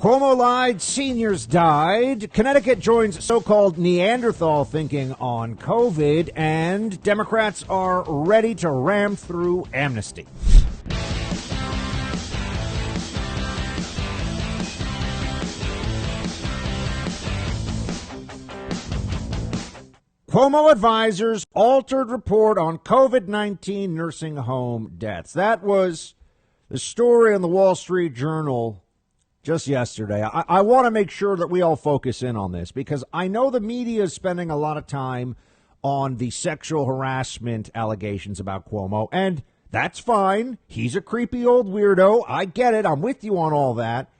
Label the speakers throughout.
Speaker 1: Cuomo lied, seniors died. Connecticut joins so-called Neanderthal thinking on COVID, and Democrats are ready to ram through amnesty. Cuomo advisors altered report on COVID-19 nursing home deaths. That was the story in the Wall Street Journal just yesterday. I want to make sure that we all focus in on this because I know the media is spending a lot of time on the sexual harassment allegations about Cuomo, and that's fine. He's a creepy old weirdo. I get it. I'm with you on all that.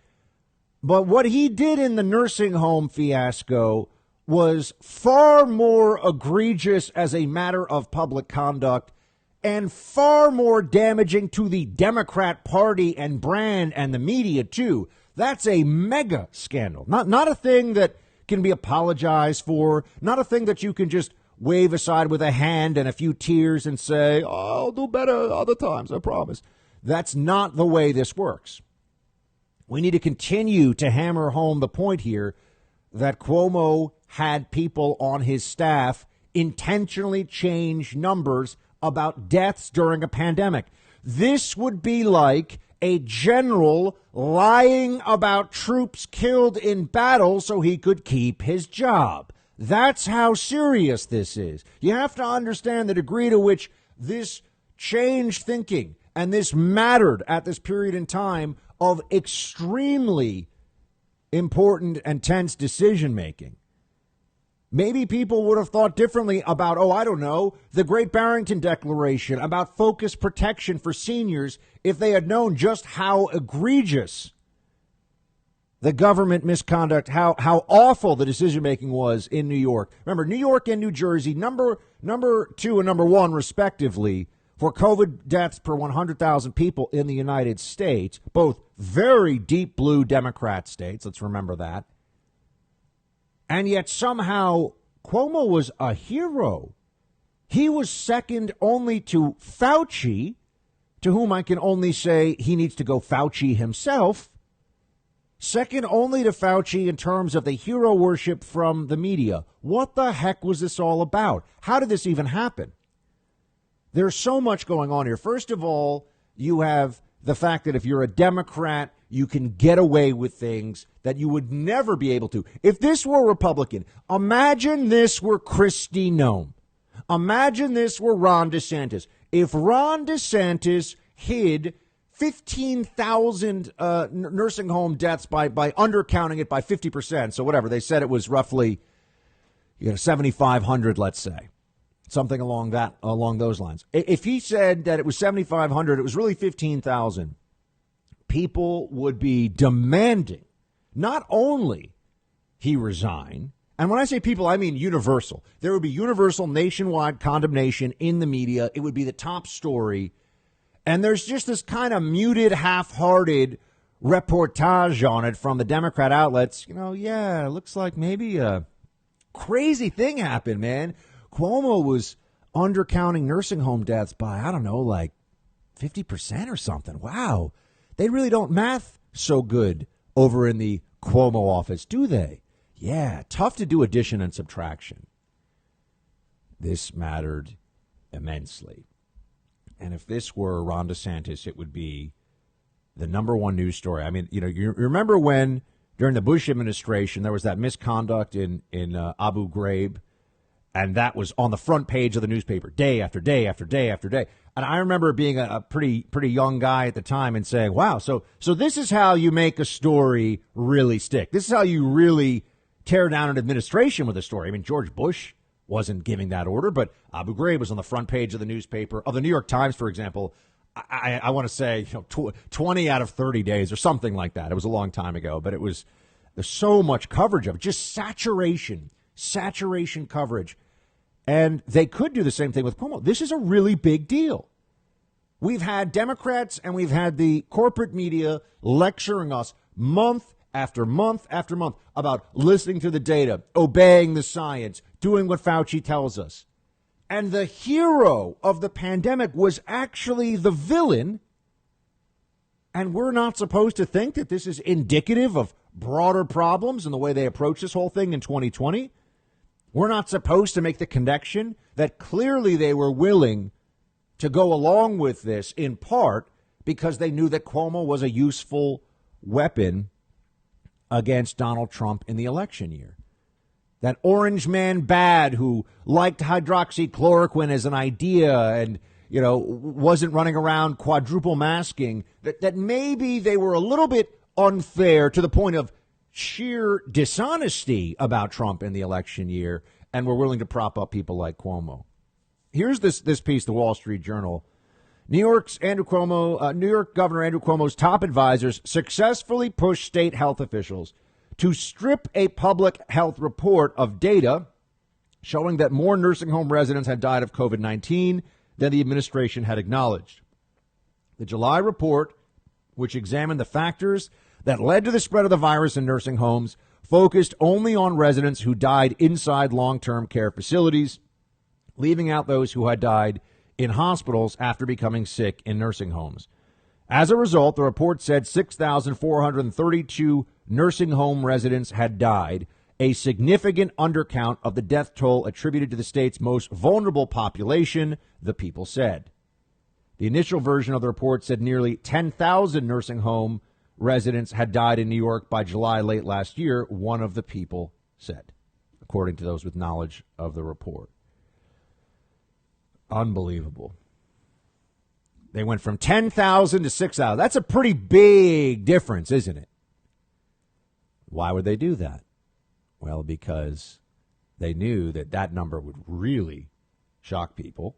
Speaker 1: But what he did in the nursing home fiasco was far more egregious as a matter of public conduct and far more damaging to the Democrat Party and brand and the media, too. That's a mega scandal. Not a thing that can be apologized for, not a thing that you can just wave aside with a hand and a few tears and say, oh, I'll do better other times, I promise. That's not the way this works. We need to continue to hammer home the point here that Cuomo had people on his staff intentionally change numbers about deaths during a pandemic. This would be like a general lying about troops killed in battle so he could keep his job. That's how serious this is. You have to understand the degree to which this changed thinking and this mattered at this period in time of extremely important and tense decision making. Maybe people would have thought differently about, the Great Barrington Declaration, about focused protection for seniors if they had known just how egregious the government misconduct, how awful the decision-making was in New York. Remember, New York and New Jersey, number 2 and number 1, respectively, for COVID deaths per 100,000 people in the United States, both very deep blue Democrat states. Let's remember that. And yet somehow Cuomo was a hero. He was second only to Fauci, to whom I can only say he needs to go Fauci himself. Second only to Fauci in terms of the hero worship from the media. What the heck was this all about? How did this even happen? There's so much going on here. First of all, you have the fact that if you're a Democrat, you can get away with things that you would never be able to. If this were Republican, imagine this were Kristi Noem. Imagine this were Ron DeSantis. If Ron DeSantis hid 15,000 nursing home deaths by undercounting it by 50%, so whatever, they said it was roughly 7,500, let's say. Something along those lines. If he said that it was 7,500, it was really 15,000, people would be demanding not only he resign, and when I say people, I mean universal. There would be universal nationwide condemnation in the media. It would be the top story. And there's just this kind of muted, half-hearted reportage on it from the Democrat outlets. It looks like maybe a crazy thing happened, man. Cuomo was undercounting nursing home deaths by, 50% or something. Wow. They really don't math so good over in the Cuomo office, do they? Yeah, tough to do addition and subtraction. This mattered immensely. And if this were Ron DeSantis, it would be the number one news story. I mean, you remember when during the Bush administration there was that misconduct in Abu Ghraib, and that was on the front page of the newspaper day after day after day after day. And I remember being a pretty young guy at the time and saying, wow, so this is how you make a story really stick. This is how you really tear down an administration with a story. I mean, George Bush wasn't giving that order, but Abu Ghraib was on the front page of the newspaper, of the New York Times, for example. I want to say 20 out of 30 days or something like that. It was a long time ago, but there's so much coverage of it, just saturation coverage. And they could do the same thing with Cuomo. This is a really big deal. We've had Democrats and we've had the corporate media lecturing us month after month after month about listening to the data, obeying the science, doing what Fauci tells us. And the hero of the pandemic was actually the villain. And we're not supposed to think that this is indicative of broader problems in the way they approach this whole thing in 2020. We're not supposed to make the connection that clearly they were willing to go along with this in part because they knew that Cuomo was a useful weapon against Donald Trump in the election year. That orange man bad who liked hydroxychloroquine as an idea and, wasn't running around quadruple masking, that maybe they were a little bit unfair to the point of sheer dishonesty about Trump in the election year and were willing to prop up people like Cuomo. Here's this piece, the Wall Street Journal. New York Governor Andrew Cuomo's top advisors successfully pushed state health officials to strip a public health report of data showing that more nursing home residents had died of COVID-19 than the administration had acknowledged. The July report, which examined the factors that led to the spread of the virus in nursing homes, focused only on residents who died inside long-term care facilities, leaving out those who had died in hospitals after becoming sick in nursing homes. As a result, the report said 6,432 nursing home residents had died, a significant undercount of the death toll attributed to the state's most vulnerable population, the people said. The initial version of the report said nearly 10,000 nursing home residents had died in New York by July late last year, one of the people said, according to those with knowledge of the report. Unbelievable. They went from 10,000 to 6,000. That's a pretty big difference, isn't it? Why would they do that? Well, because they knew that that number would really shock people.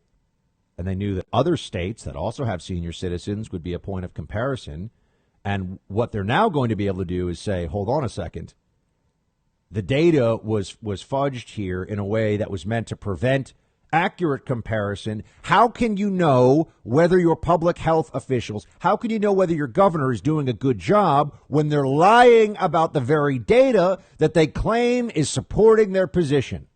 Speaker 1: And they knew that other states that also have senior citizens would be a point of comparison. And what they're now going to be able to do is say, hold on a second. The data was fudged here in a way that was meant to prevent accurate comparison. How can you know whether your public health officials, how can you know whether your governor is doing a good job when they're lying about the very data that they claim is supporting their position?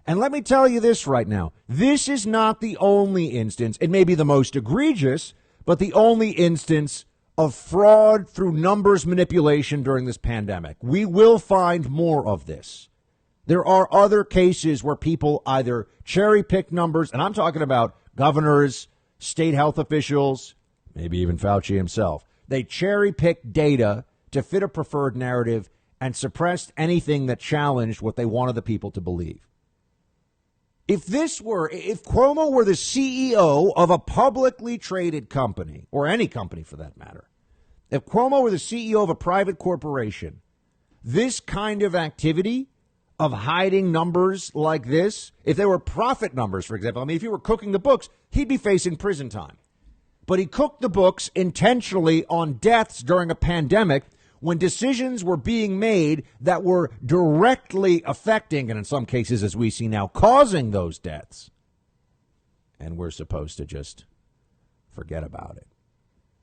Speaker 1: And let me tell you this right now. This is not the only instance. It may be the most egregious, but the only instance of fraud through numbers manipulation during this pandemic. We will find more of this. There are other cases where people either cherry pick numbers, and I'm talking about governors, state health officials, maybe even Fauci himself. They cherry pick data to fit a preferred narrative and suppressed anything that challenged what they wanted the people to believe. If Cuomo were the CEO of a publicly traded company, or any company for that matter, if Cuomo were the CEO of a private corporation, this kind of activity of hiding numbers like this, if they were profit numbers, for example, if he were cooking the books, he'd be facing prison time. But he cooked the books intentionally on deaths during a pandemic when decisions were being made that were directly affecting, and in some cases, as we see now, causing those deaths. And we're supposed to just forget about it.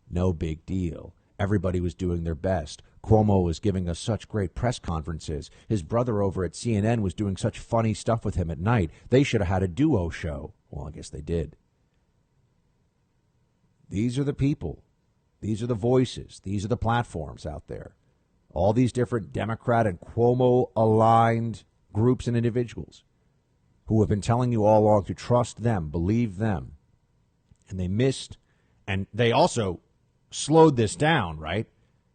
Speaker 1: No big deal. Everybody was doing their best. Cuomo was giving us such great press conferences. His brother over at CNN was doing such funny stuff with him at night. They should have had a duo show. Well, I guess they did. These are the people. These are the voices. These are the platforms out there. All these different Democrat and Cuomo-aligned groups and individuals who have been telling you all along to trust them, believe them. And they missed, and they also slowed this down, right?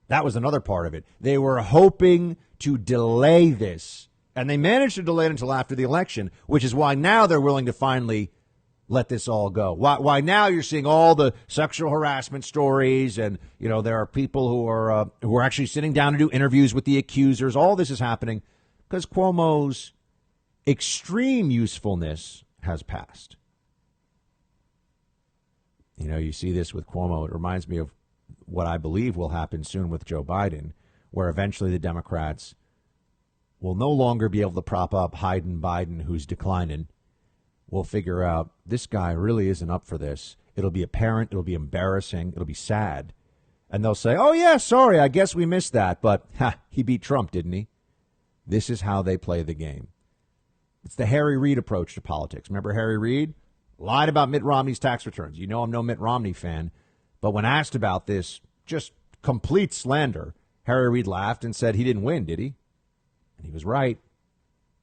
Speaker 1: That was another part of it. They were hoping to delay this, and they managed to delay it until after the election, which is why now they're willing to finally let this all go. Why now you're seeing all the sexual harassment stories, and there are people who are actually sitting down to do interviews with the accusers. All this is happening because Cuomo's extreme usefulness has passed. You see this with Cuomo. It reminds me of what I believe will happen soon with Joe Biden, where eventually the Democrats will no longer be able to prop up Biden, who's declining. We'll figure out this guy really isn't up for this. It'll be apparent. It'll be embarrassing. It'll be sad. And they'll say, oh, yeah, sorry, I guess we missed that. But he beat Trump, didn't he? This is how they play the game. It's the Harry Reid approach to politics. Remember Harry Reid? Lied about Mitt Romney's tax returns. I'm no Mitt Romney fan. But when asked about this, just complete slander, Harry Reid laughed and said he didn't win, did he? And he was right.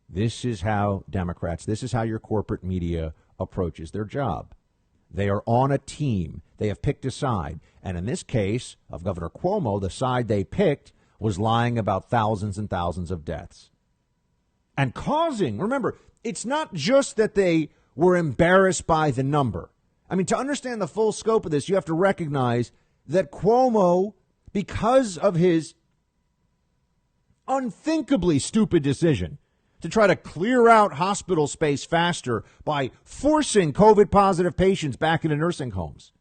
Speaker 1: This is how Democrats, this is how your corporate media approaches their job. They are on a team. They have picked a side. And in this case of Governor Cuomo, the side they picked was lying about thousands and thousands of deaths. And causing, remember, it's not just that they were embarrassed by the number. I mean, to understand the full scope of this, you have to recognize that Cuomo, because of his unthinkably stupid decision to try to clear out hospital space faster by forcing COVID-positive patients back into nursing homes,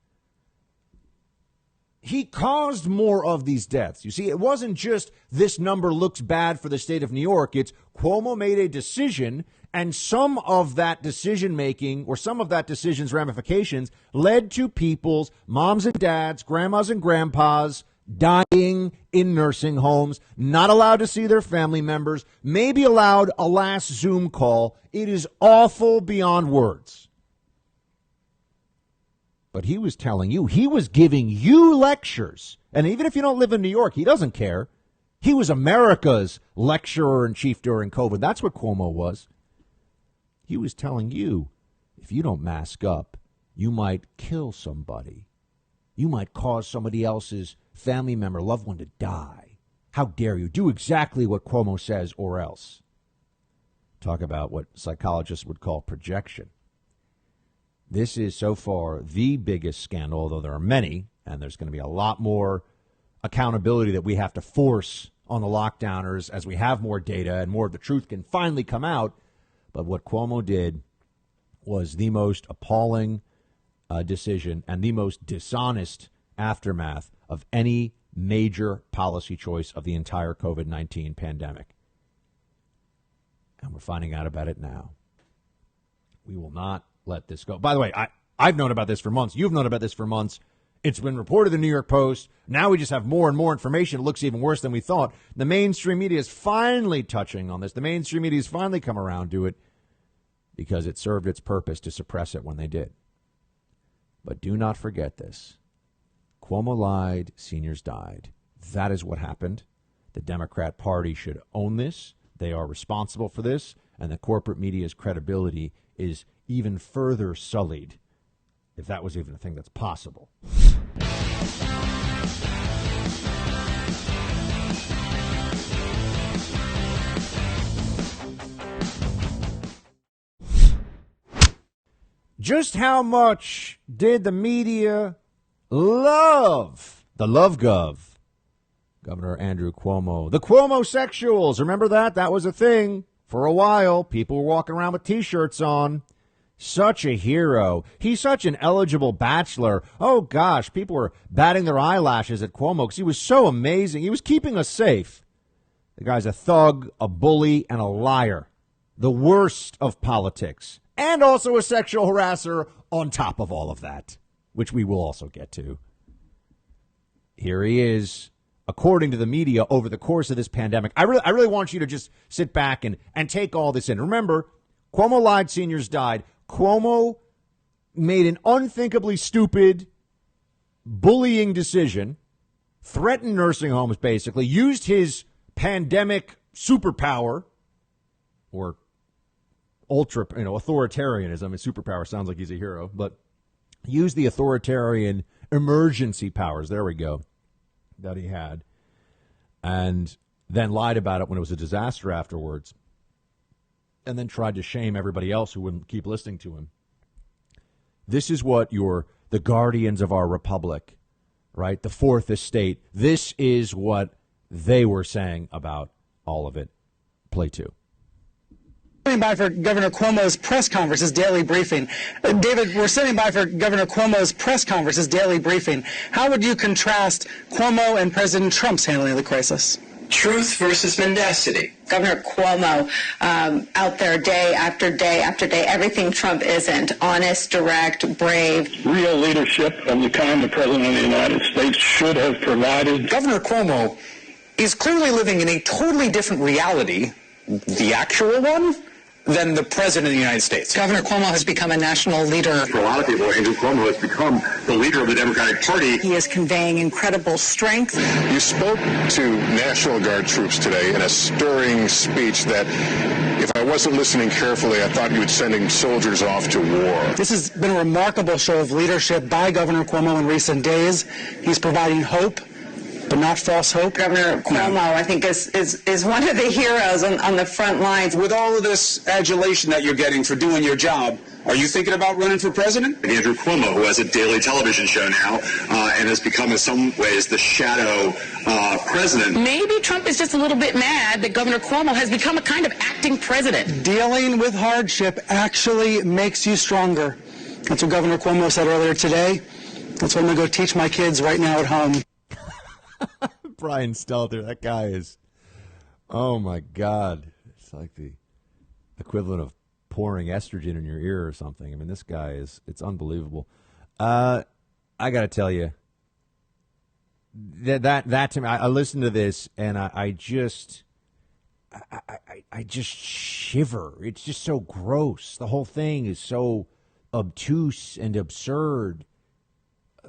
Speaker 1: he caused more of these deaths. You see, it wasn't just this number looks bad for the state of New York. It's Cuomo made a decision, and some of that decision making or some of that decision's ramifications led to people's moms and dads, grandmas and grandpas dying in nursing homes, not allowed to see their family members, maybe allowed a last Zoom call. It is awful beyond words. But he was telling you, he was giving you lectures. And even if you don't live in New York, he doesn't care. He was America's lecturer in chief during COVID. That's what Cuomo was. He was telling you, if you don't mask up, you might kill somebody. You might cause somebody else's family member, loved one to die. How dare you? Do exactly what Cuomo says or else. Talk about what psychologists would call projection. This is so far the biggest scandal, although there are many, and there's going to be a lot more accountability that we have to force on the lockdowners as we have more data and more of the truth can finally come out. But what Cuomo did was the most appalling decision and the most dishonest aftermath of any major policy choice of the entire COVID-19 pandemic. And we're finding out about it now. We will not let this go. By the way, I've known about this for months. You've known about this for months. It's been reported in the New York Post. Now we just have more and more information. It looks even worse than we thought. The mainstream media is finally touching on this. The mainstream media has finally come around to it because it served its purpose to suppress it when they did. But do not forget this. Cuomo lied, seniors died. That is what happened. The Democrat Party should own this. They are responsible for this, and the corporate media's credibility is even further sullied, if that was even a thing that's possible. Just how much did the media love the Love Gov? Governor Andrew Cuomo. The Cuomo-sexuals, remember that? That was a thing for a while. People were walking around with T-shirts on. Such a hero. He's such an eligible bachelor. Oh, gosh, people were batting their eyelashes at Cuomo because he was so amazing. He was keeping us safe. The guy's a thug, a bully, and a liar. The worst of politics. And also a sexual harasser on top of all of that, which we will also get to. Here he is, according to the media, over the course of this pandemic. I really want you to just sit back and take all this in. Remember, Cuomo lied, seniors died. Cuomo made an unthinkably stupid, bullying decision, threatened nursing homes, basically, used his pandemic superpower, or authoritarianism. His superpower sounds like he's a hero, but used the authoritarian emergency powers, there we go, that he had, and then lied about it when it was a disaster afterwards, and then tried to shame everybody else who wouldn't keep listening to him. This is what the guardians of our republic, right? The fourth estate. This is what they were saying about all of it. Play two.
Speaker 2: Standing by for Governor Cuomo's press conference's daily briefing. David, we're standing by for Governor Cuomo's press conference's daily briefing. How would you contrast Cuomo and President Trump's handling of the crisis?
Speaker 3: Truth versus mendacity.
Speaker 4: Governor Cuomo out there day after day after day, everything Trump isn't. Honest, direct, brave.
Speaker 5: Real leadership of the kind the President of the United States should have provided.
Speaker 3: Governor Cuomo is clearly living in a totally different reality, the actual one,
Speaker 6: than the president of the United States.
Speaker 2: Governor Cuomo has become a national leader.
Speaker 7: For a lot of people, Andrew Cuomo has become the leader of the Democratic Party.
Speaker 2: He is conveying incredible strength.
Speaker 8: You spoke to National Guard troops today in a stirring speech that, if I wasn't listening carefully, I thought you were sending soldiers off to war.
Speaker 2: This has been a remarkable show of leadership by Governor Cuomo in recent days. He's providing hope, but not false hope.
Speaker 4: Governor Cuomo, I think, is one of the heroes on the front lines.
Speaker 6: With all of this adulation that you're getting for doing your job, are you thinking about running for president?
Speaker 7: Andrew Cuomo, who has a daily television show now and has become in some ways the shadow president.
Speaker 9: Maybe Trump is just a little bit mad that Governor Cuomo has become a kind of acting president.
Speaker 2: Dealing with hardship actually makes you stronger. That's what Governor Cuomo said earlier today. That's what I'm going to go teach my kids right now at home.
Speaker 1: Brian Stelter, that guy is, oh my God. It's like the equivalent of pouring estrogen in your ear or something. I mean, this guy is, it's unbelievable. I got to tell you, that to me, I listened to this and I just shiver. It's just so gross. The whole thing is so obtuse and absurd.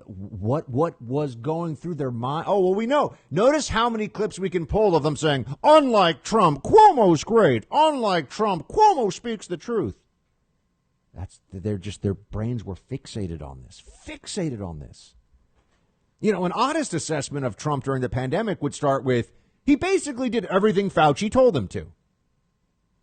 Speaker 1: What was going through their mind? Oh, well, we know. Notice how many clips we can pull of them saying, unlike Trump, Cuomo's great. Unlike Trump, Cuomo speaks the truth. Their brains were fixated on this. You know, an honest assessment of Trump during the pandemic would start with, he basically did everything Fauci told him to.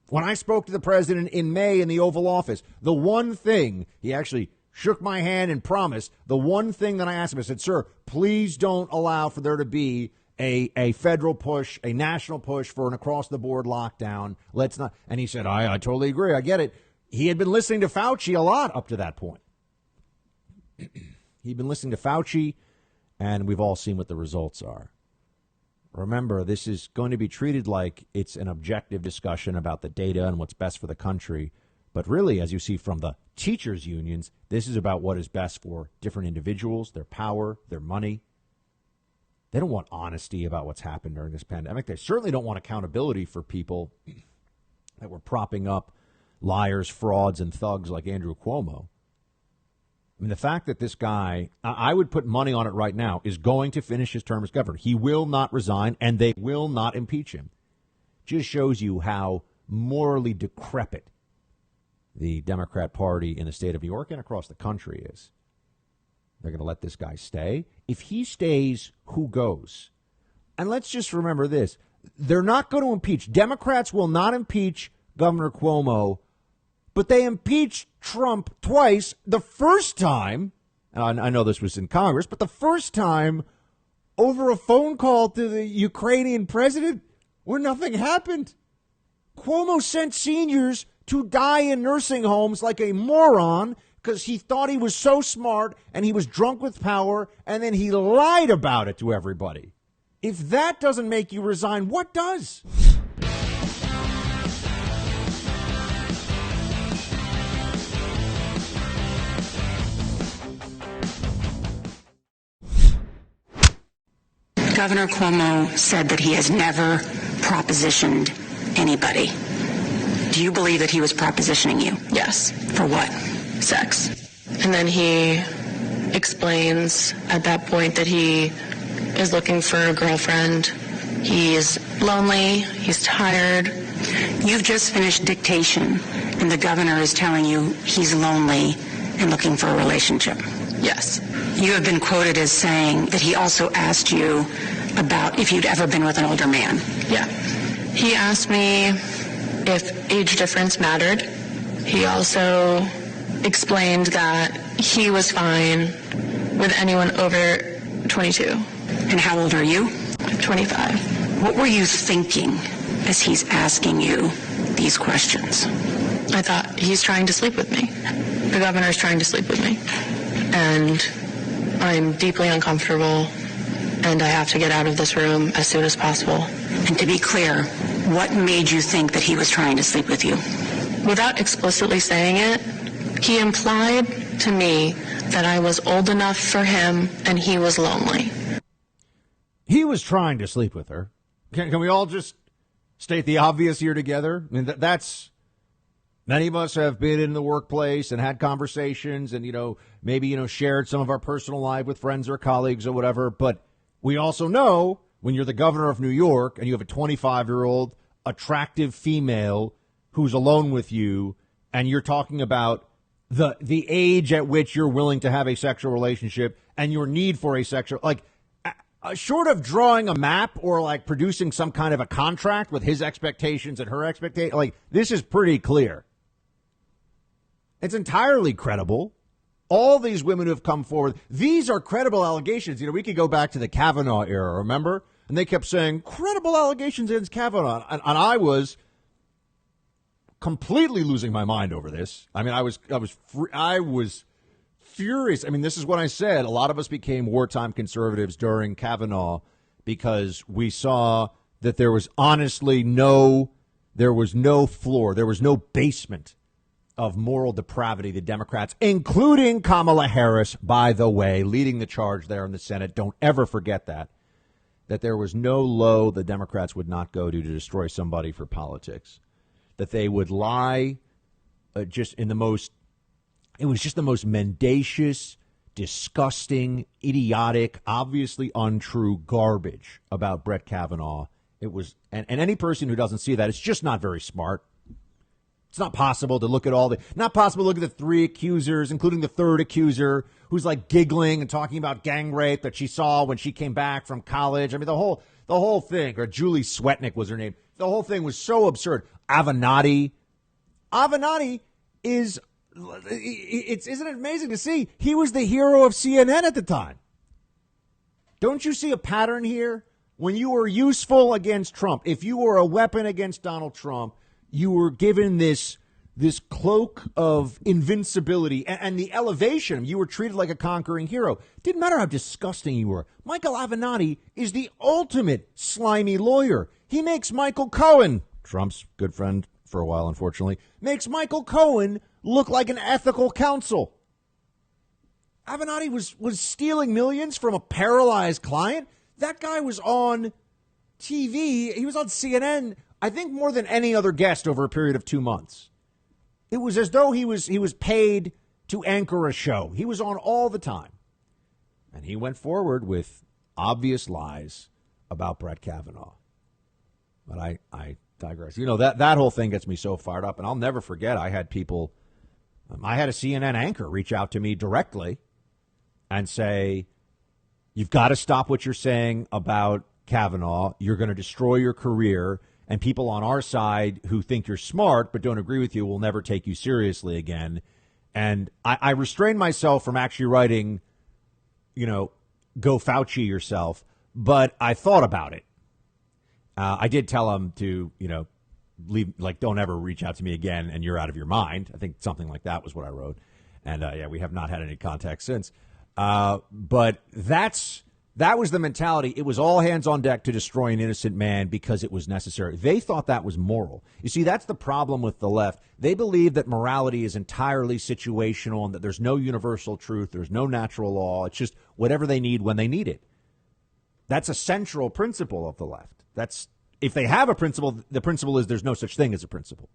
Speaker 1: When I spoke to the president in May in the Oval Office, the one thing he actually shook my hand and promised, the one thing that I asked him, I said, sir, please don't allow for there to be a federal push, a national push for an across-the-board lockdown. Let's not. And he said, I totally agree. I get it. He had been listening to Fauci a lot up to that point. He'd been listening to Fauci, and we've all seen what the results are. Remember, this is going to be treated like it's an objective discussion about the data and what's best for the country. But really, as you see from the teachers' unions, this is about what is best for different individuals, their power, their money. They don't want honesty about what's happened during this pandemic. They certainly don't want accountability for people that were propping up liars, frauds, and thugs like Andrew Cuomo. I mean, the fact that this guy, I would put money on it right now, is going to finish his term as governor. He will not resign, and they will not impeach him. Just shows you how morally decrepit the Democrat Party in the state of New York and across the country is. They're going to let this guy stay. If he stays, who goes? And let's just remember this. They're not going to impeach. Democrats will not impeach Governor Cuomo, but they impeached Trump twice. The first time, and I know this was in Congress, but the first time over a phone call to the Ukrainian president where nothing happened. Cuomo sent seniors to die in nursing homes like a moron because he thought he was so smart and he was drunk with power, and then he lied about it to everybody. If that doesn't make you resign, what does?
Speaker 10: Governor Cuomo said that he has never propositioned anybody. Do you believe that he was propositioning you?
Speaker 9: Yes.
Speaker 10: For what?
Speaker 9: Sex. And then he explains at that point that he is looking for a girlfriend. He's lonely. He's tired.
Speaker 10: You've just finished dictation, and the governor is telling you he's lonely and looking for a relationship.
Speaker 9: Yes.
Speaker 10: You have been quoted as saying that he also asked you about if you'd ever been with an older man.
Speaker 9: Yeah. He asked me if age difference mattered. He also explained that he was fine with anyone over 22.
Speaker 10: And how old are you?
Speaker 9: 25.
Speaker 10: What were you thinking as he's asking you these questions?
Speaker 9: I thought, he's trying to sleep with me. The governor's trying to sleep with me. And I'm deeply uncomfortable, and I have to get out of this room as soon as possible.
Speaker 10: And to be clear, what made you think that he was trying to sleep with you?
Speaker 9: Without explicitly saying it, he implied to me that I was old enough for him and he was lonely.
Speaker 1: He was trying to sleep with her. Can we all just state the obvious here together? I mean, that's Many of us have been in the workplace and had conversations and, maybe, shared some of our personal life with friends or colleagues or whatever. But we also know when you're the governor of New York and you have a 25-year-old attractive female who's alone with you and you're talking about the age at which you're willing to have a sexual relationship and your need for a sexual, short of drawing a map or producing some kind of a contract with his expectations and her expectations, this is pretty clear. It's entirely credible. All these women who have come forward, these are credible allegations. We could go back to the Kavanaugh era, remember? And they kept saying credible allegations against Kavanaugh. And I was completely losing my mind over this. I mean, I was furious. I mean, this is what I said. A lot of us became wartime conservatives during Kavanaugh because we saw that there was honestly no floor. There was no basement of moral depravity. The Democrats, including Kamala Harris, by the way, leading the charge there in the Senate. Don't ever forget that there was no low the Democrats would not go to destroy somebody for politics, that they would lie it was just the most mendacious, disgusting, idiotic, obviously untrue garbage about Brett Kavanaugh. It was, and any person who doesn't see that, it's just not very smart. It's not possible to look at not possible to look at the three accusers, including the third accuser, who's giggling and talking about gang rape that she saw when she came back from college. I mean, the whole thing, or Julie Swetnick was her name. The whole thing was so absurd. Avenatti is, isn't it amazing to see? He was the hero of CNN at the time. Don't you see a pattern here? When you were useful against Trump, if you were a weapon against Donald Trump, you were given this cloak of invincibility and the elevation. You were treated like a conquering hero. Didn't matter how disgusting you were. Michael Avenatti is the ultimate slimy lawyer. He makes Michael Cohen, Trump's good friend for a while, unfortunately, makes Michael Cohen look like an ethical counsel. Avenatti was stealing millions from a paralyzed client. That guy was on TV. He was on CNN, I think, more than any other guest over a period of 2 months. It was as though he was paid to anchor a show. He was on all the time. And he went forward with obvious lies about Brett Kavanaugh. But I digress. That whole thing gets me so fired up. And I'll never forget, I had a CNN anchor reach out to me directly and say, you've got to stop what you're saying about Kavanaugh. You're going to destroy your career. And people on our side who think you're smart but don't agree with you will never take you seriously again. And I restrained myself from actually writing, go Fauci yourself. But I thought about it. I did tell him to, leave, don't ever reach out to me again and you're out of your mind. I think something like that was what I wrote. And, we have not had any contact since. But that was the mentality. It was all hands on deck to destroy an innocent man because it was necessary. They thought that was moral. You see, that's the problem with the left. They believe that morality is entirely situational and that there's no universal truth. There's no natural law. It's just whatever they need when they need it. That's a central principle of the left. If they have a principle, the principle is there's no such thing as a principle.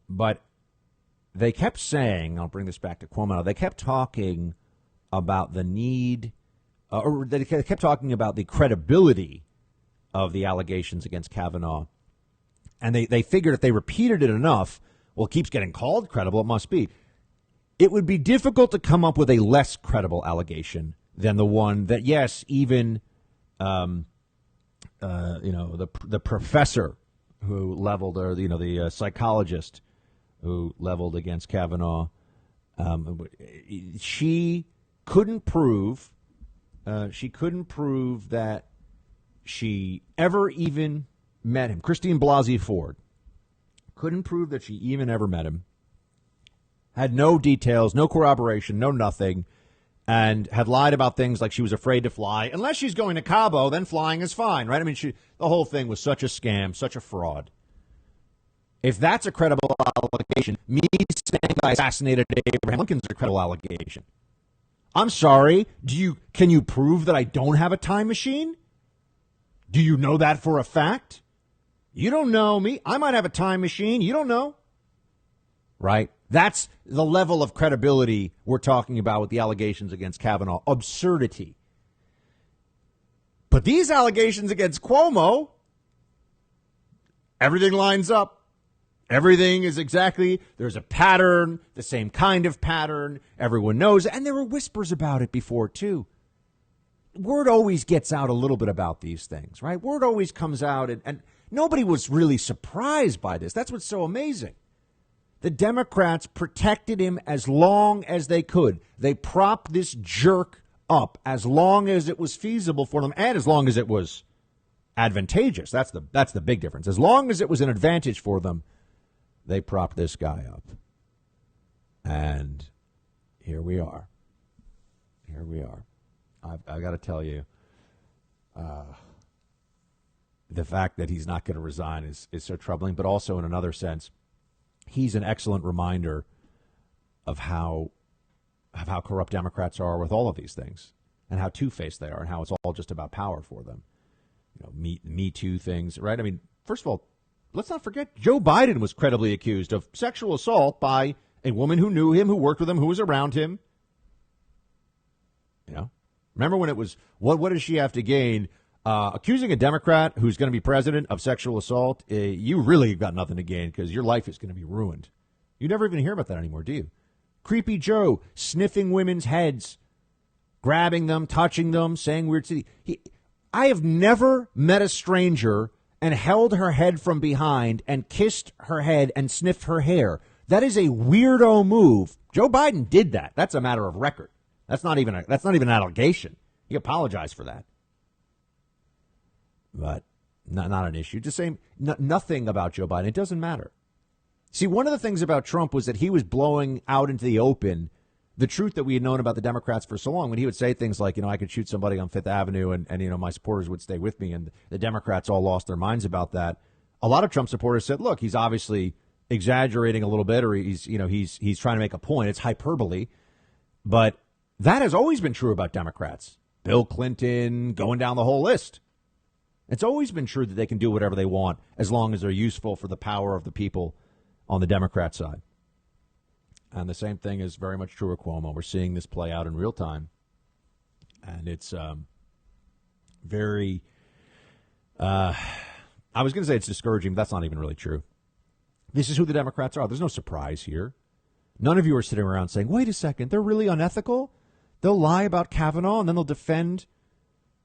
Speaker 1: But they kept saying, I'll bring this back to Cuomo, they kept talking about the need, or they kept talking about the credibility of the allegations against Kavanaugh. And they figured if they repeated it enough, well, it keeps getting called credible, it must be. It would be difficult to come up with a less credible allegation than the one that, yes, even, the professor who leveled, or, the psychologist who leveled against Kavanaugh, she couldn't prove that she ever even met him. Christine Blasey Ford couldn't prove that she even ever met him. Had no details, no corroboration, no nothing, and had lied about things like she was afraid to fly. Unless she's going to Cabo, then flying is fine, right? I mean, the whole thing was such a scam, such a fraud. If that's a credible allegation, me saying I assassinated Abraham Lincoln is a credible allegation. I'm sorry. Can you prove that I don't have a time machine? Do you know that for a fact? You don't know me. I might have a time machine. You don't know. Right? That's the level of credibility we're talking about with the allegations against Kavanaugh. Absurdity. But these allegations against Cuomo, everything lines up. Everything is exactly, there's a pattern, the same kind of pattern. Everyone knows. And there were whispers about it before, too. Word always gets out a little bit about these things, right? Word always comes out, and nobody was really surprised by this. That's what's so amazing. The Democrats protected him as long as they could. They propped this jerk up as long as it was feasible for them and as long as it was advantageous. That's the big difference. As long as it was an advantage for them, they propped this guy up. And here we are. Here we are. I've got to tell you, the fact that he's not going to resign is so troubling, but also in another sense, he's an excellent reminder of how corrupt Democrats are with all of these things and how two-faced they are and how it's all just about power for them. You know, Me Too things, right? I mean, first of all, let's not forget Joe Biden was credibly accused of sexual assault by a woman who knew him, who worked with him, who was around him. You know, remember when it was, what does she have to gain? Accusing a Democrat who's going to be president of sexual assault, you really got nothing to gain because your life is going to be ruined. You never even hear about that anymore, do you? Creepy Joe sniffing women's heads, grabbing them, touching them, saying weird things. I have never met a stranger and held her head from behind and kissed her head and sniffed her hair. That is a weirdo move. Joe Biden did that. That's a matter of record. That's not even an allegation. He apologized for that. But not an issue. Just saying nothing about Joe Biden. It doesn't matter. See, one of the things about Trump was that he was blowing out into the open the truth that we had known about the Democrats for so long. When he would say things like, I could shoot somebody on Fifth Avenue and my supporters would stay with me. And the Democrats all lost their minds about that. A lot of Trump supporters said, look, he's obviously exaggerating a little bit, or he's trying to make a point. It's hyperbole. But that has always been true about Democrats. Bill Clinton, going down the whole list. It's always been true that they can do whatever they want as long as they're useful for the power of the people on the Democrat side. And the same thing is very much true of Cuomo. We're seeing this play out in real time. And it's very, I was going to say it's discouraging, but that's not even really true. This is who the Democrats are. There's no surprise here. None of you are sitting around saying, wait a second, they're really unethical? They'll lie about Kavanaugh and then they'll defend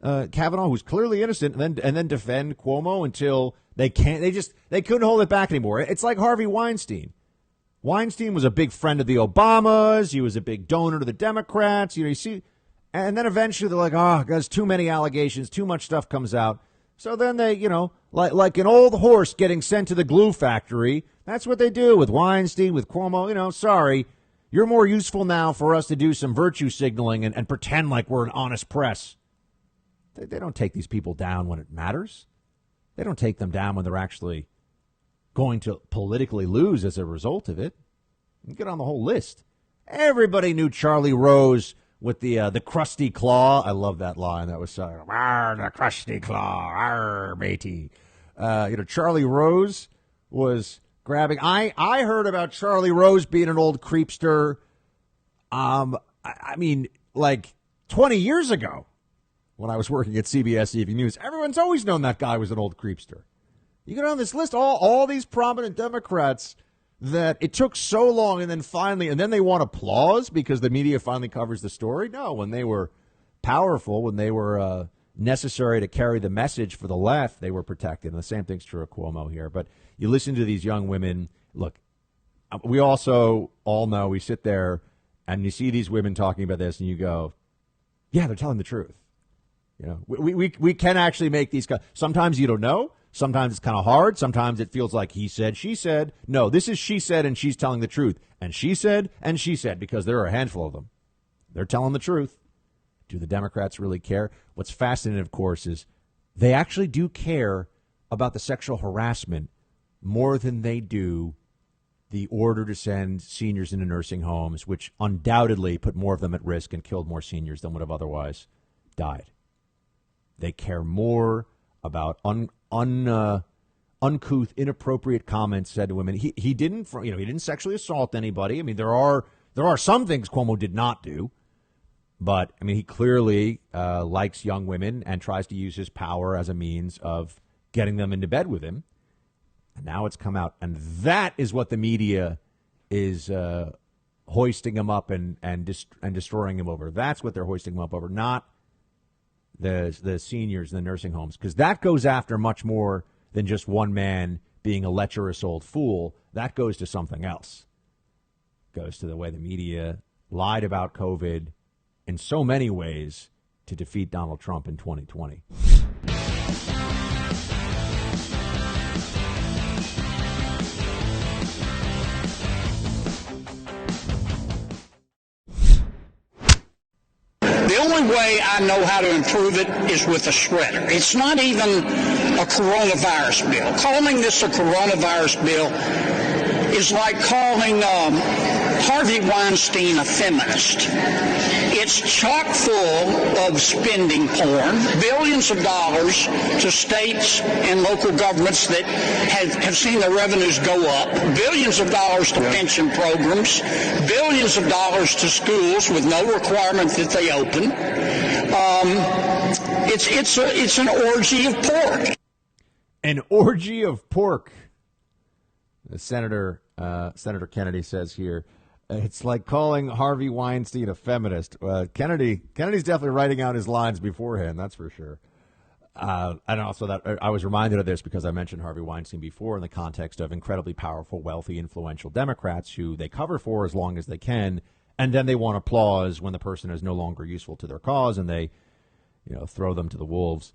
Speaker 1: Kavanaugh, who's clearly innocent, and then defend Cuomo until they can't. They couldn't hold it back anymore. It's like Harvey Weinstein. Weinstein was a big friend of the Obamas. He was a big donor to the Democrats. You see, and then eventually they're like, there's too many allegations, too much stuff comes out. So then they, like an old horse getting sent to the glue factory. That's what they do with Weinstein, with Cuomo. Sorry, you're more useful now for us to do some virtue signaling and pretend like we're an honest press. They don't take these people down when it matters. They don't take them down when they're actually going to politically lose as a result of it. You get on the whole list. Everybody knew Charlie Rose with the crusty claw. I love that line. That was the crusty claw, matey. Charlie Rose was grabbing. I heard about Charlie Rose being an old creepster. I mean, like 20 years ago. When I was working at CBS Evening News, everyone's always known that guy was an old creepster. You get on this list, all these prominent Democrats that it took so long and then they want applause because the media finally covers the story. No, when they were powerful, when they were necessary to carry the message for the left, they were protected. And the same thing's true of Cuomo here. But you listen to these young women. Look, we also all know, we sit there and you see these women talking about this and you go, yeah, they're telling the truth. We can actually make these. Sometimes you don't know. Sometimes it's kind of hard. Sometimes it feels like he said, she said. No, this is she said, and she's telling the truth. And she said, because there are a handful of them. They're telling the truth. Do the Democrats really care? What's fascinating, of course, is they actually do care about the sexual harassment more than they do the order to send seniors into nursing homes, which undoubtedly put more of them at risk and killed more seniors than would have otherwise died. They care more about uncouth, inappropriate comments said to women. He didn't, he didn't sexually assault anybody. I mean, there are some things Cuomo did not do, but I mean, he clearly likes young women and tries to use his power as a means of getting them into bed with him. And now it's come out, and that is what the media is hoisting him up and destroying him over. That's what they're hoisting him up over, not the seniors in the nursing homes, because that goes after much more than just one man being a lecherous old fool. That goes to something else. It goes to the way the media lied about COVID in so many ways to defeat Donald Trump in 2020.
Speaker 11: The only way I know how to improve it is with a shredder. It's not even a coronavirus bill. Calling this a coronavirus bill is like calling Harvey Weinstein a feminist. It's chock full of spending porn, billions of dollars to states and local governments that have seen their revenues go up, billions of dollars to pension programs, billions of dollars to schools with no requirement that they open. It's an orgy of pork.
Speaker 1: An orgy of pork. Senator Kennedy says here, it's like calling Harvey Weinstein a feminist. Kennedy's definitely writing out his lines beforehand, that's for sure. And also that I was reminded of this because I mentioned Harvey Weinstein before in the context of incredibly powerful, wealthy, influential Democrats who they cover for as long as they can, and then they want applause when the person is no longer useful to their cause, and they, throw them to the wolves.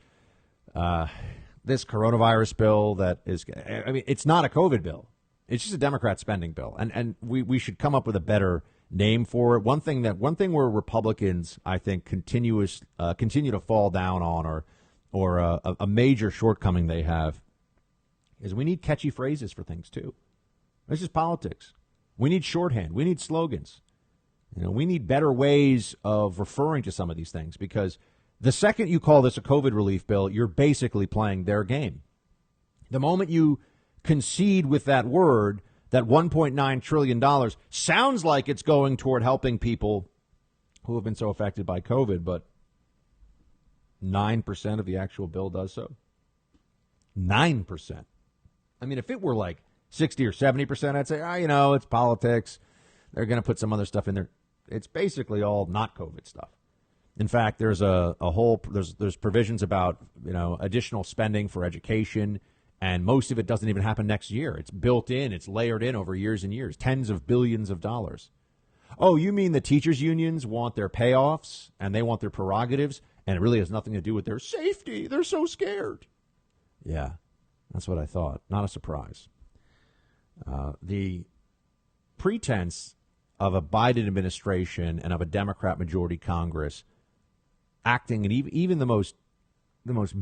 Speaker 1: This coronavirus bill it's not a COVID bill. It's just a Democrat spending bill, and we should come up with a better name for it. One thing where Republicans, I think, continue to fall down on, or a major shortcoming they have, is we need catchy phrases for things too. This is politics. We need shorthand. We need slogans. We need better ways of referring to some of these things, because the second you call this a COVID relief bill, you're basically playing their game. The moment you concede with that word that $1.9 trillion sounds like it's going toward helping people who have been so affected by COVID, but 9% of the actual bill does so. 9%. I mean, if it were like 60 or 70%, I'd say, it's politics. They're going to put some other stuff in there. It's basically all not COVID stuff. In fact, there's there's provisions about, additional spending for education, and most of it doesn't even happen next year. It's built in, it's layered in over years and years, tens of billions of dollars. Oh, you mean the teachers' unions want their payoffs and they want their prerogatives, and it really has nothing to do with their safety? They're so scared. Yeah, that's what I thought. Not a surprise. The pretense of a Biden administration and of a Democrat majority Congress acting in even the most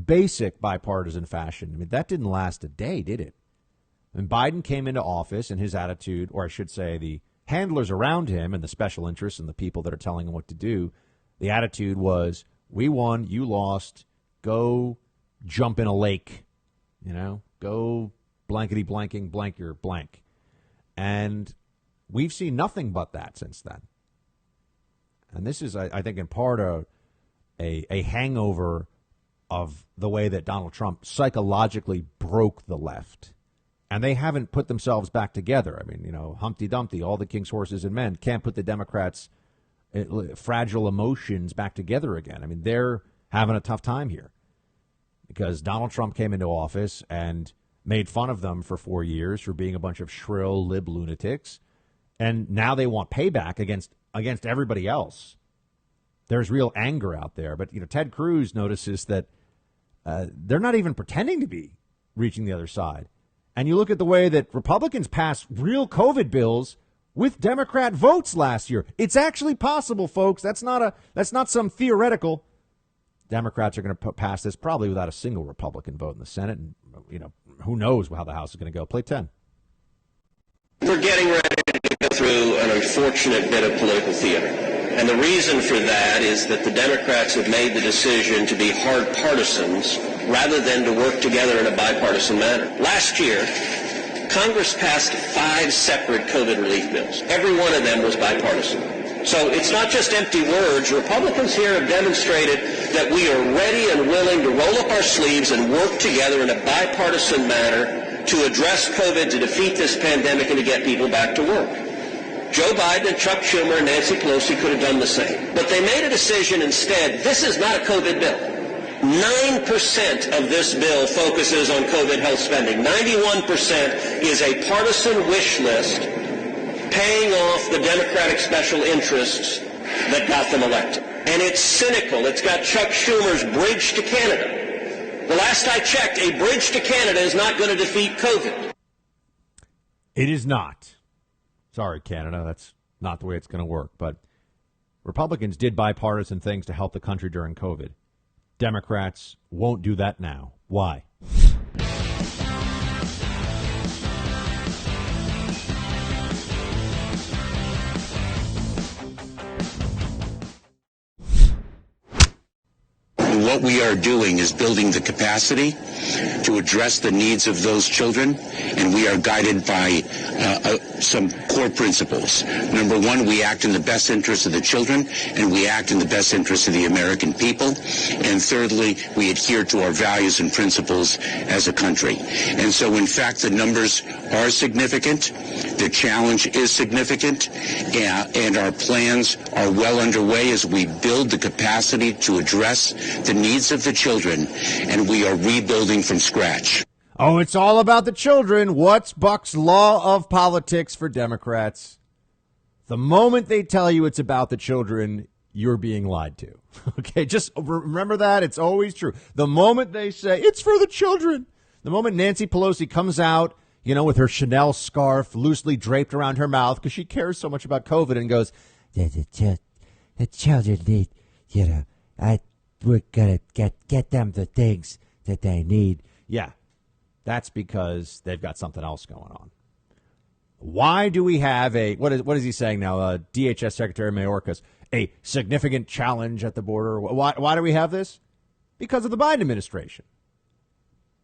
Speaker 1: basic bipartisan fashion, I mean, that didn't last a day, did it? When Biden came into office, and his attitude, or I should say the handlers around him and the special interests and the people that are telling him what to do, the attitude was, we won, you lost, go jump in a lake, go blankety blanking blank your blank. And we've seen nothing but that since then. And this is, I think, in part a hangover of the way that Donald Trump psychologically broke the left. And they haven't put themselves back together. I mean, Humpty Dumpty, all the king's horses and men, can't put the Democrats' fragile emotions back together again. I mean, they're having a tough time here because Donald Trump came into office and made fun of them for 4 years for being a bunch of shrill lib lunatics. And now they want payback against everybody else. There's real anger out there. But, Ted Cruz notices that they're not even pretending to be reaching the other side. And you look at the way that Republicans passed real COVID bills with Democrat votes last year. It's actually possible, folks. That's not some theoretical. Democrats are going to pass this probably without a single Republican vote in the Senate. And, who knows how the House is going to go. Play 10.
Speaker 12: We're getting ready to go through an unfortunate bit of political theater. And the reason for that is that the Democrats have made the decision to be hard partisans rather than to work together in a bipartisan manner. Last year, Congress passed 5 separate COVID relief bills. Every one of them was bipartisan. So it's not just empty words. Republicans here have demonstrated that we are ready and willing to roll up our sleeves and work together in a bipartisan manner to address COVID, to defeat this pandemic, and to get people back to work. Joe Biden and Chuck Schumer and Nancy Pelosi could have done the same. But they made a decision instead. This is not a COVID bill. 9% of this bill focuses on COVID health spending. 91% is a partisan wish list paying off the Democratic special interests that got them elected. And it's cynical. It's got Chuck Schumer's bridge to Canada. The last I checked, a bridge to Canada is not going to defeat COVID.
Speaker 1: It is not. Sorry, Canada. That's not the way it's going to work. But Republicans did bipartisan things to help the country during COVID. Democrats won't do that now. Why?
Speaker 13: What we are doing is building the capacity to address the needs of those children, and we are guided by some core principles. Number one, we act in the best interest of the children, and we act in the best interest of the American people. And thirdly, we adhere to our values and principles as a country. And so, in fact, the numbers are significant. The challenge is significant, and our plans are well underway as we build the capacity to address the needs of the children, and we are rebuilding from scratch.
Speaker 1: Oh, it's all about the children. What's Buck's law of politics for Democrats? The moment they tell you it's about the children, you're being lied to. Okay, just remember that. It's always true. The moment they say it's for the children, the moment Nancy Pelosi comes out, you know, with her Chanel scarf loosely draped around her mouth because she cares so much about COVID and goes, the children need, you know, we're going to get them the things that they need. Yeah, that's because they've got something else going on. Why do we have what is he saying now? DHS Secretary Mayorkas, a significant challenge at the border. Why do we have this? Because of the Biden administration.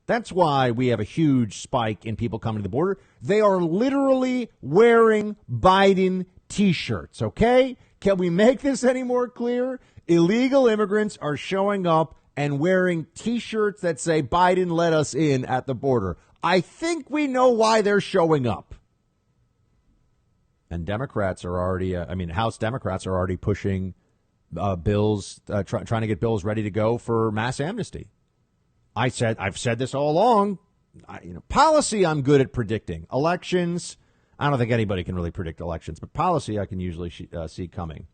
Speaker 1: That's why we have a huge spike in people coming to the border. They are literally wearing Biden T-shirts, okay? Can we make this any more clear? Illegal immigrants are showing up and wearing T-shirts that say Biden let us in at the border. I think we know why they're showing up. And Democrats are already, House Democrats are already pushing bills, trying to get bills ready to go for mass amnesty. I've said this all along. Policy I'm good at predicting. Elections, I don't think anybody can really predict elections, but policy I can usually see coming.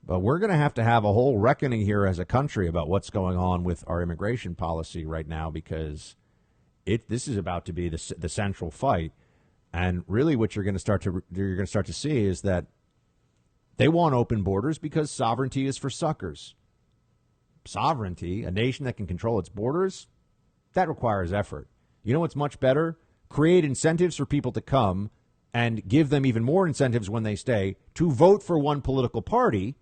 Speaker 1: But we're going to have a whole reckoning here as a country about what's going on with our immigration policy right now, because this is about to be the central fight. And really, what you're going to start to see is that they want open borders because sovereignty is for suckers. Sovereignty, a nation that can control its borders, that requires effort. You know what's much better? Create incentives for people to come and give them even more incentives when they stay to vote for one political party,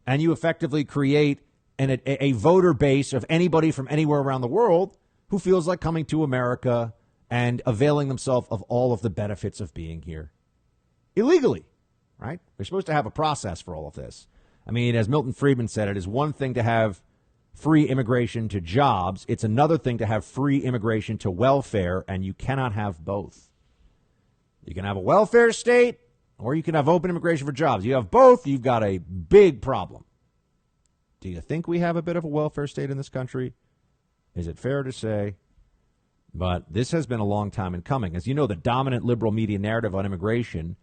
Speaker 1: and you effectively create a voter base of anybody from anywhere around the world who feels like coming to America and availing themselves of all of the benefits of being here illegally, right? We're supposed to have a process for all of this. I mean, as Milton Friedman said, it is one thing to have free immigration to jobs. It's another thing to have free immigration to welfare, and you cannot have both. You can have a welfare state, or you can have open immigration for jobs. You have both, you've got a big problem. Do you think we have a bit of a welfare state in this country? Is it fair to say? But this has been a long time in coming. As you know, the dominant liberal media narrative on immigration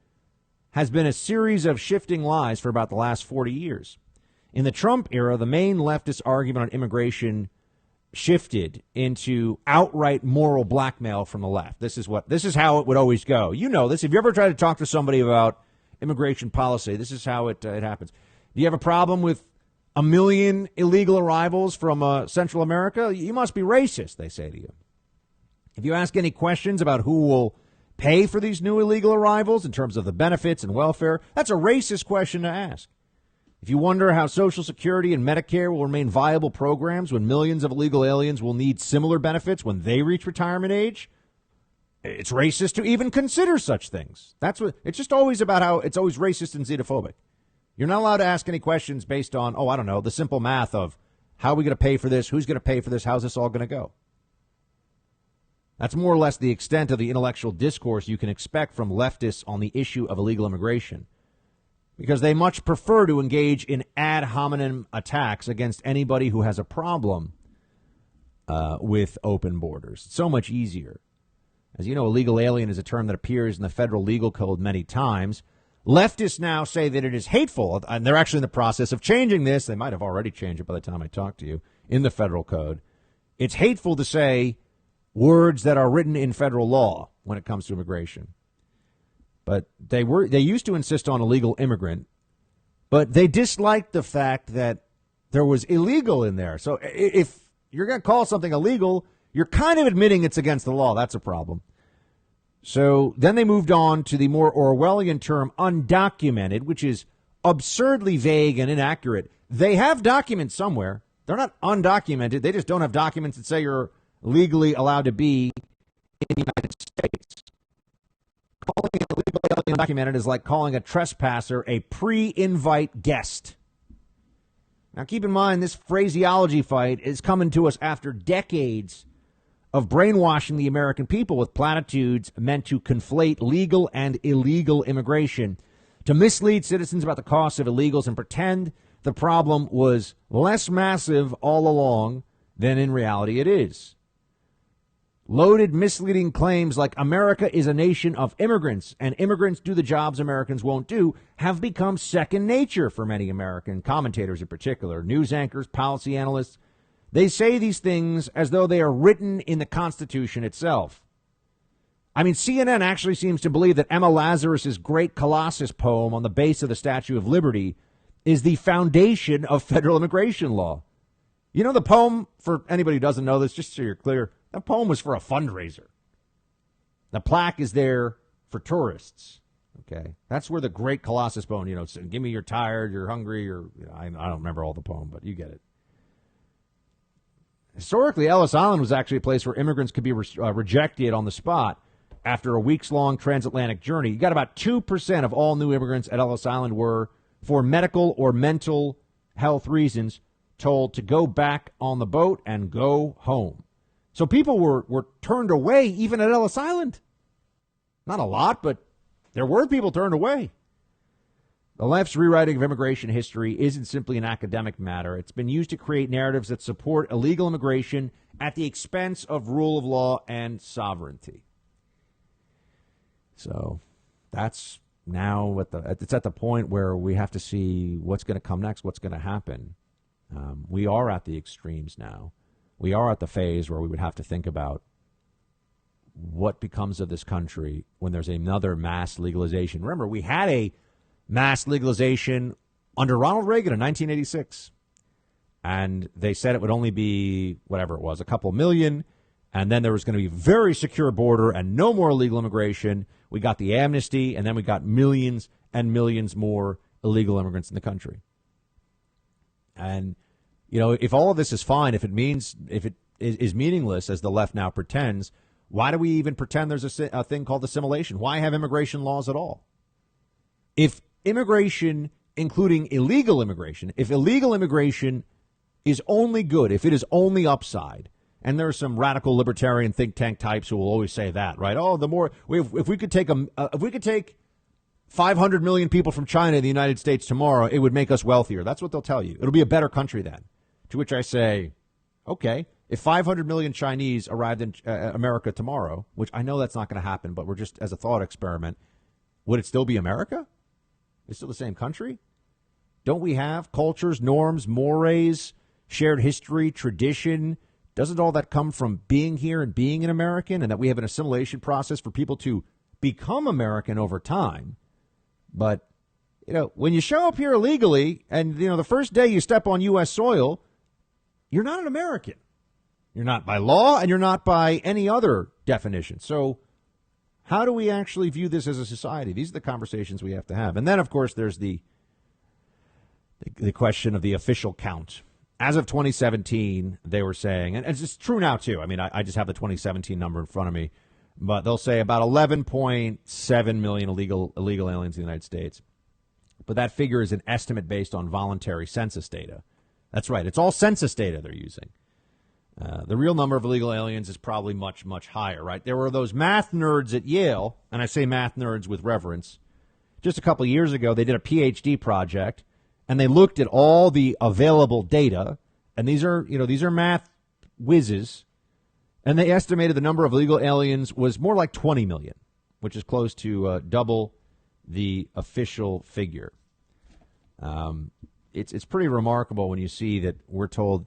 Speaker 1: has been a series of shifting lies for about the last 40 years. In the Trump era, the main leftist argument on immigration shifted into outright moral blackmail from the left. This is how it would always go. You know this. If you ever try to talk to somebody about immigration policy, this is how it happens. Do you have a problem with 1 million illegal arrivals from Central America? You must be racist, they say to you. If you ask any questions about who will pay for these new illegal arrivals in terms of the benefits and welfare, that's a racist question to ask. If you wonder how Social Security and Medicare will remain viable programs when millions of illegal aliens will need similar benefits when they reach retirement age, it's racist to even consider such things. That's what it's just always about, how it's always racist and xenophobic. You're not allowed to ask any questions based on, I don't know, the simple math of how are we going to pay for this? Who's going to pay for this? How's this all going to go? That's more or less the extent of the intellectual discourse you can expect from leftists on the issue of illegal immigration, because they much prefer to engage in ad hominem attacks against anybody who has a problem with open borders. It's so much easier. As you know, illegal alien is a term that appears in the federal legal code many times. Leftists now say that it is hateful, and they're actually in the process of changing this. They might have already changed it by the time I talk to you in the federal code. It's hateful to say words that are written in federal law when it comes to immigration. But they used to insist on illegal immigrant, but they disliked the fact that there was illegal in there. So if you're going to call something illegal, you're kind of admitting it's against the law. That's a problem. So then they moved on to the more Orwellian term undocumented, which is absurdly vague and inaccurate. They have documents somewhere. They're not undocumented. They just don't have documents that say you're legally allowed to be in the United States. Calling an illegal alien undocumented is like calling a trespasser a pre-invite guest. Now, keep in mind, this phraseology fight is coming to us after decades of brainwashing the American people with platitudes meant to conflate legal and illegal immigration, to mislead citizens about the costs of illegals and pretend the problem was less massive all along than in reality it is. Loaded, misleading claims like America is a nation of immigrants and immigrants do the jobs Americans won't do have become second nature for many American commentators in particular, news anchors, policy analysts. They say these things as though they are written in the Constitution itself. I mean, CNN actually seems to believe that Emma Lazarus's great Colossus poem on the base of the Statue of Liberty is the foundation of federal immigration law. You know, the poem, for anybody who doesn't know this, just so you're clear, that poem was for a fundraiser. The plaque is there for tourists. Okay, that's where the great Colossus poem, give me you're tired, you're hungry, or I don't remember all the poem, but you get it. Historically, Ellis Island was actually a place where immigrants could be rejected on the spot after a weeks-long transatlantic journey. You got about 2% of all new immigrants at Ellis Island were, for medical or mental health reasons, told to go back on the boat and go home. So people were turned away even at Ellis Island. Not a lot, but there were people turned away. The left's rewriting of immigration history isn't simply an academic matter. It's been used to create narratives that support illegal immigration at the expense of rule of law and sovereignty. So that's now it's at the point where we have to see what's going to come next, what's going to happen. We are at the extremes now. We are at the phase where we would have to think about what becomes of this country when there's another mass legalization. Remember, we had a mass legalization under Ronald Reagan in 1986. And they said it would only be, whatever it was, a couple million. And then there was going to be a very secure border and no more illegal immigration. We got the amnesty, and then we got millions and millions more illegal immigrants in the country. And, if all of this is fine, if it is meaningless, as the left now pretends, why do we even pretend there's a thing called assimilation? Why have immigration laws at all? If immigration, including illegal immigration, if illegal immigration is only good, if it is only upside, and there are some radical libertarian think tank types who will always say that, right? Oh, the more if we could take 500 million people from China to the United States tomorrow, it would make us wealthier. That's what they'll tell you. It'll be a better country then. To which I say, okay, if 500 million Chinese arrived in America tomorrow, which I know that's not going to happen, but we're just as a thought experiment, would it still be America? It's still the same country? Don't we have cultures, norms, mores, shared history, tradition? Doesn't all that come from being here and being an American, and that we have an assimilation process for people to become American over time? But, when you show up here illegally and, the first day you step on U.S. soil, you're not an American. You're not by law, and you're not by any other definition. So how do we actually view this as a society? These are the conversations we have to have. And then, of course, there's the the question of the official count. As of 2017, they were saying, and it's true now, too. I mean, I just have the 2017 number in front of me, but they'll say about 11.7 million illegal aliens in the United States. But that figure is an estimate based on voluntary census data. That's right. It's all census data they're using. The real number of illegal aliens is probably much, much higher, right? There were those math nerds at Yale, and I say math nerds with reverence. Just a couple of years ago, they did a PhD project, and they looked at all the available data, and these are math whizzes, and they estimated the number of illegal aliens was more like 20 million, which is close to double the official figure. It's pretty remarkable when you see that we're told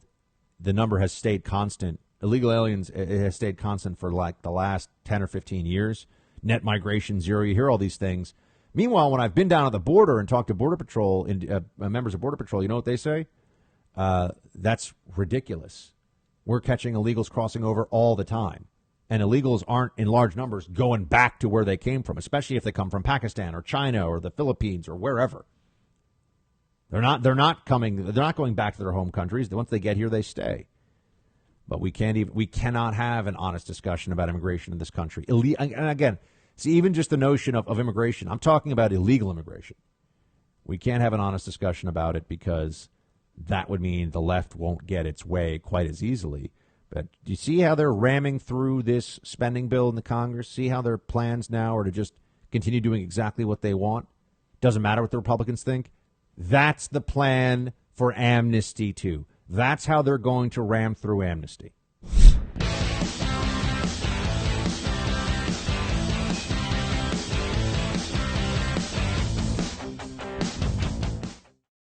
Speaker 1: the number has stayed constant. Illegal aliens, it has stayed constant for like the last 10 or 15 years. Net migration, zero. You hear all these things. Meanwhile, when I've been down at the border and talked to Border Patrol, members of Border Patrol, you know what they say? That's ridiculous. We're catching illegals crossing over all the time. And illegals aren't in large numbers going back to where they came from, especially if they come from Pakistan or China or the Philippines or wherever. They're not going back to their home countries. Once they get here, they stay. But we cannot have an honest discussion about immigration in this country. And again, see, even just the notion of immigration, I'm talking about illegal immigration. We can't have an honest discussion about it because that would mean the left won't get its way quite as easily. But do you see how they're ramming through this spending bill in the Congress? See how their plans now are to just continue doing exactly what they want? Doesn't matter what the Republicans think. That's the plan for amnesty, too. That's how they're going to ram through amnesty.